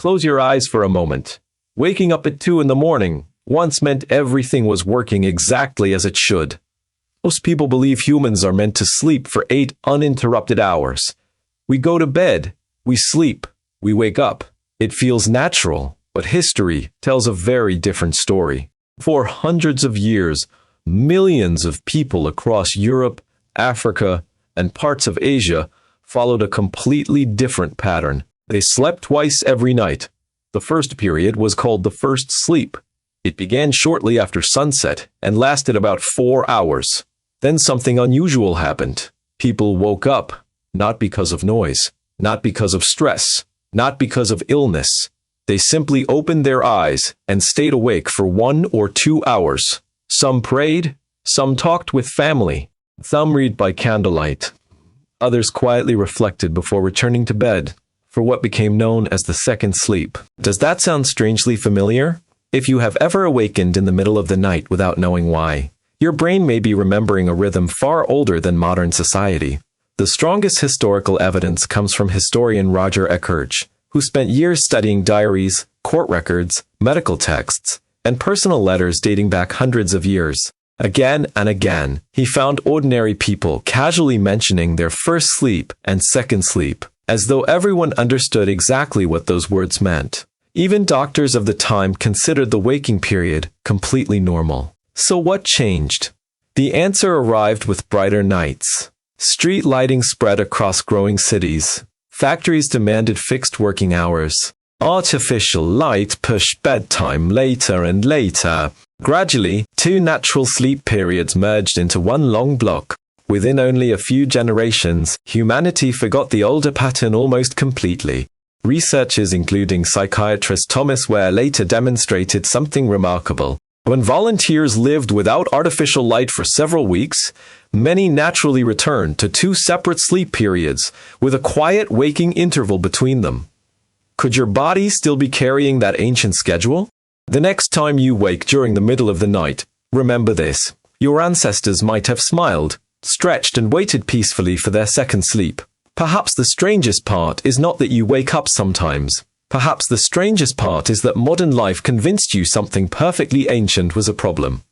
Close your eyes for a moment. Waking up at 2 in the morning once meant everything was working exactly as it should. Most people believe humans are meant to sleep for 8 uninterrupted hours. We go to bed, we sleep, we wake up. It feels natural, but history tells a very different story. For hundreds of years, millions of people across Europe, Africa, and parts of Asia followed a completely different pattern. They slept twice every night. The first period was called the first sleep. It began shortly after sunset and lasted about 4 hours. Then something unusual happened. People woke up, not because of noise, not because of stress, not because of illness. They simply opened their eyes and stayed awake for 1 or 2 hours. Some prayed, some talked with family, some read by candlelight. Others quietly reflected before returning to bed for what became known as the second sleep. Does that sound strangely familiar? If you have ever awakened in the middle of the night without knowing why, your brain may be remembering a rhythm far older than modern society. The strongest historical evidence comes from historian Roger Ekirch, who spent years studying diaries, court records, medical texts, and personal letters dating back hundreds of years. Again and again, he found ordinary people casually mentioning their first sleep and second sleep, as though everyone understood exactly what those words meant. Even doctors of the time considered the waking period completely normal. So what changed? The answer arrived with brighter nights. Street lighting spread across growing cities. Factories demanded fixed working hours. Artificial light pushed bedtime later and later. Gradually, 2 natural sleep periods merged into one long block. Within only a few generations, humanity forgot the older pattern almost completely. Researchers including psychiatrist Thomas Wehr later demonstrated something remarkable. When volunteers lived without artificial light for several weeks, many naturally returned to 2 separate sleep periods with a quiet waking interval between them. Could your body still be carrying that ancient schedule? The next time you wake during the middle of the night, remember this. Your ancestors might have smiled, stretched, and waited peacefully for their second sleep. Perhaps the strangest part is not that you wake up sometimes. Perhaps the strangest part is that modern life convinced you something perfectly ancient was a problem.